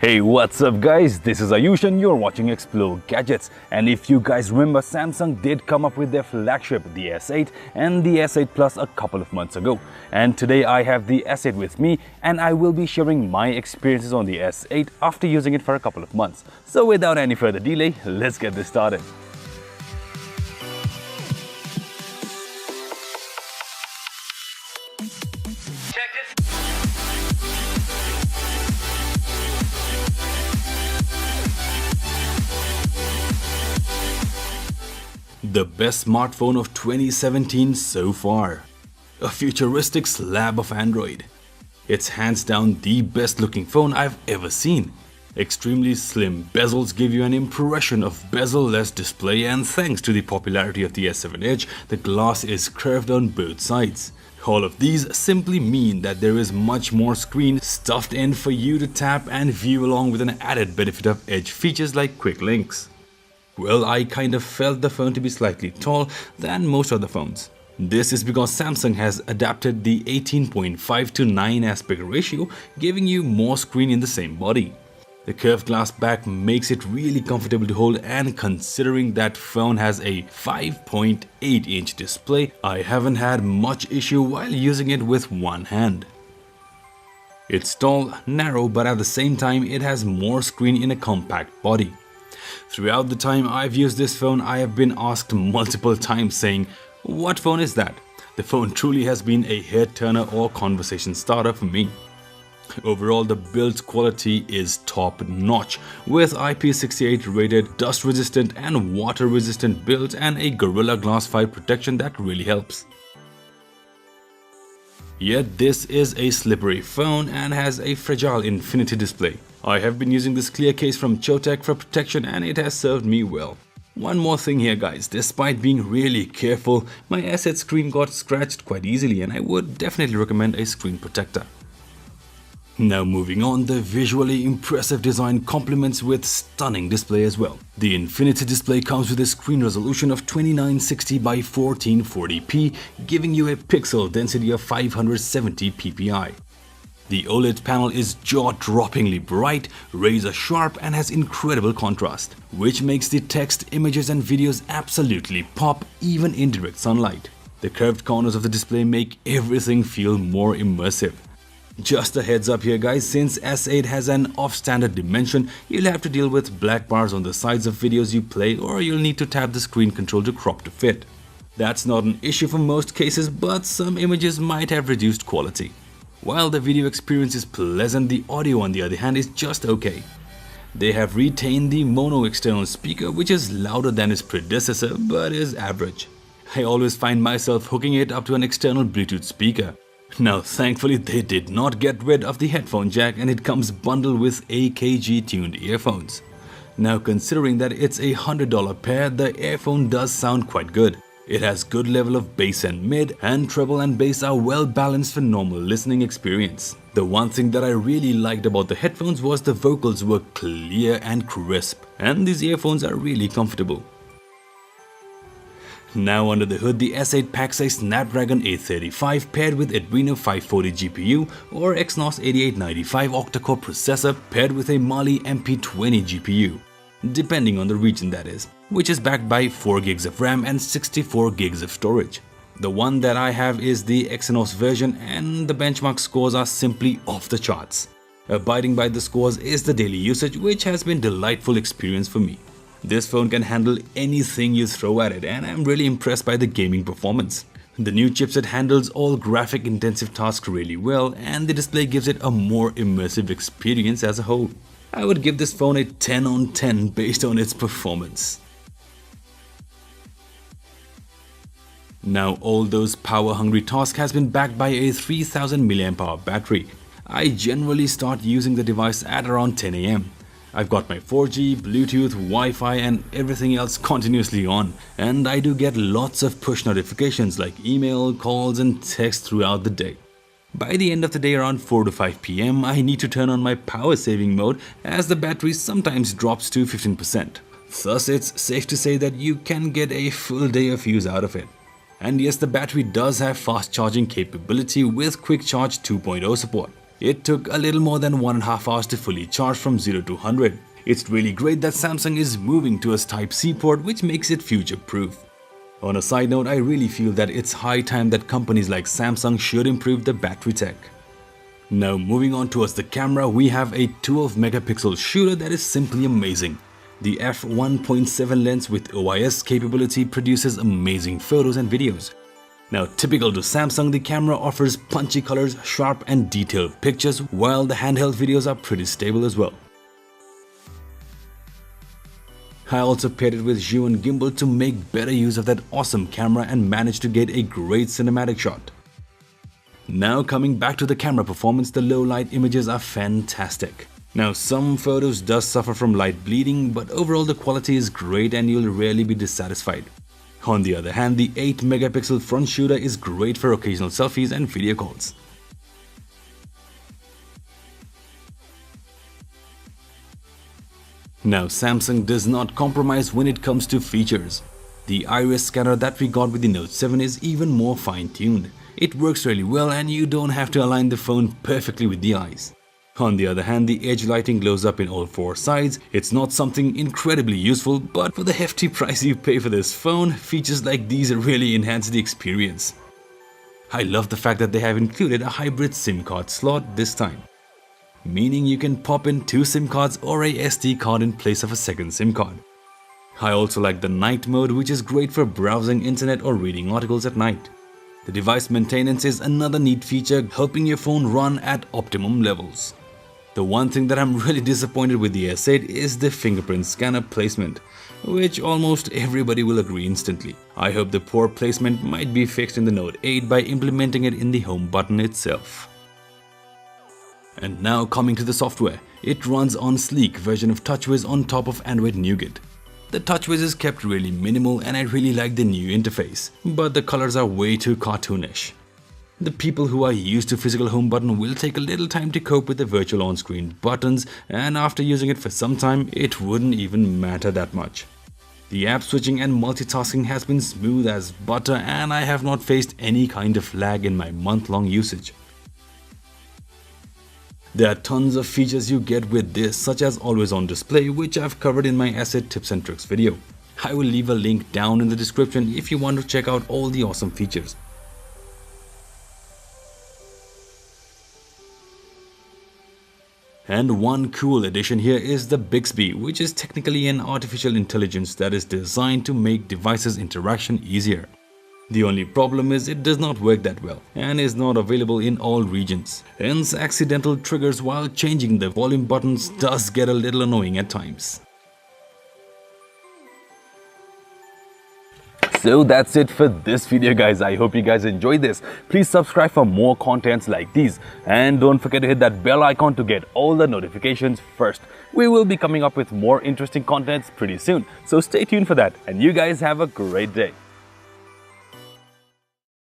Hey, what's up guys, this is Ayush and you're watching Explore Gadgets. And if you guys remember, Samsung did come up with their flagship, the S8 and the S8 Plus a couple of months ago. And today I have the S8 with me and I will be sharing my experiences on the S8 after using it for a couple of months. So without any further delay, let's get this started. The best smartphone of 2017 so far. A futuristic slab of Android. It's hands down the best looking phone I've ever seen. Extremely slim bezels give you an impression of bezel-less display, and thanks to the popularity of the S7 Edge, the glass is curved on both sides. All of these simply mean that there is much more screen stuffed in for you to tap and view, along with an added benefit of Edge features like quick links. Well, I kind of felt the phone to be slightly tall than most other phones. This is because Samsung has adapted the 18.5 to 9 aspect ratio, giving you more screen in the same body. The curved glass back makes it really comfortable to hold, and considering that phone has a 5.8-inch display, I haven't had much issue while using it with one hand. It's tall, narrow, but at the same time it has more screen in a compact body. Throughout the time I've used this phone, I have been asked multiple times saying, "What phone is that?" The phone truly has been a head turner or conversation starter for me. Overall, the build quality is top notch, with IP68 rated, dust resistant and water resistant build, and a Gorilla Glass 5 protection that really helps. Yet this is a slippery phone and has a fragile infinity display. I have been using this clear case from Chotec for protection and it has served me well. One more thing here guys, despite being really careful, my S8 screen got scratched quite easily and I would definitely recommend a screen protector. Now moving on, the visually impressive design complements with stunning display as well. The Infinity display comes with a screen resolution of 2960 by 1440p, giving you a pixel density of 570 ppi. The OLED panel is jaw-droppingly bright, razor sharp, and has incredible contrast, which makes the text, images and videos absolutely pop even in direct sunlight. The curved corners of the display make everything feel more immersive. Just a heads up here guys, since S8 has an off-standard dimension, you'll have to deal with black bars on the sides of videos you play, or you'll need to tap the screen control to crop to fit. That's not an issue for most cases, but some images might have reduced quality. While the video experience is pleasant, the audio on the other hand is just okay. They have retained the mono external speaker, which is louder than its predecessor but is average. I always find myself hooking it up to an external Bluetooth speaker. Now thankfully they did not get rid of the headphone jack and it comes bundled with AKG tuned earphones. Now considering that it's a $100 pair, the earphone does sound quite good. It has good level of bass and mid, and treble and bass are well balanced for normal listening experience. The one thing that I really liked about the headphones was the vocals were clear and crisp, and these earphones are really comfortable. Now under the hood, the S8 packs a Snapdragon 835 paired with Adreno 540 GPU or Exynos 8895 octa-core processor paired with a Mali MP20 GPU, depending on the region that is, which is backed by 4 gigs of RAM and 64 gigs of storage. The one that I have is the Exynos version and the benchmark scores are simply off the charts. Abiding by the scores is the daily usage, which has been a delightful experience for me. This phone can handle anything you throw at it and I'm really impressed by the gaming performance. The new chipset handles all graphic intensive tasks really well and the display gives it a more immersive experience as a whole. I would give this phone a 10 on 10 based on its performance. Now all those power-hungry tasks has been backed by a 3000 mAh battery. I generally start using the device at around 10 AM. I've got my 4G, Bluetooth, Wi-Fi and everything else continuously on, and I do get lots of push notifications like email, calls and texts throughout the day. By the end of the day around 4 to 5 PM, I need to turn on my power saving mode as the battery sometimes drops to 15%. Thus it's safe to say that you can get a full day of use out of it. And yes, the battery does have fast charging capability with Quick Charge 2.0 support. It took a little more than 1.5 hours to fully charge from 0 to 100. It's really great that Samsung is moving to a Type-C port, which makes it future-proof. On a side note, I really feel that it's high time that companies like Samsung should improve the battery tech. Now moving on towards the camera, we have a 12 megapixel shooter that is simply amazing. The f1.7 lens with OIS capability produces amazing photos and videos. Now typical to Samsung, the camera offers punchy colors, sharp and detailed pictures, while the handheld videos are pretty stable as well. I also paired it with Zhiyun gimbal to make better use of that awesome camera and managed to get a great cinematic shot. Now coming back to the camera performance, the low light images are fantastic. Now some photos does suffer from light bleeding, but overall the quality is great and you'll rarely be dissatisfied. On the other hand, the 8 megapixel front shooter is great for occasional selfies and video calls. Now Samsung does not compromise when it comes to features. The iris scanner that we got with the Note 7 is even more fine-tuned. It works really well and you don't have to align the phone perfectly with the eyes. On the other hand, the edge lighting glows up in all 4 sides. It's not something incredibly useful, but for the hefty price you pay for this phone, features like these really enhance the experience. I love the fact that they have included a hybrid SIM card slot this time, meaning you can pop in 2 SIM cards or a SD card in place of a second SIM card. I also like the night mode, which is great for browsing internet or reading articles at night. The device maintenance is another neat feature, helping your phone run at optimum levels. The one thing that I'm really disappointed with the S8 is the fingerprint scanner placement, which almost everybody will agree instantly. I hope the poor placement might be fixed in the Note 8 by implementing it in the home button itself. And now coming to the software, it runs on sleek version of TouchWiz on top of Android Nougat. The TouchWiz is kept really minimal and I really like the new interface, but the colors are way too cartoonish. The people who are used to physical home button will take a little time to cope with the virtual on-screen buttons, and after using it for some time, it wouldn't even matter that much. The app switching and multitasking has been smooth as butter and I have not faced any kind of lag in my month-long usage. There are tons of features you get with this, such as always on display, which I've covered in my asset tips and tricks video. I will leave a link down in the description if you want to check out all the awesome features. And one cool addition here is the Bixby, which is technically an artificial intelligence that is designed to make devices interaction easier. The only problem is it does not work that well and is not available in all regions. Hence, accidental triggers while changing the volume buttons does get a little annoying at times. So that's it for this video guys. I hope you guys enjoyed this. Please subscribe for more contents like these and don't forget to hit that bell icon to get all the notifications first. We will be coming up with more interesting contents pretty soon, so stay tuned for that and you guys have a great day.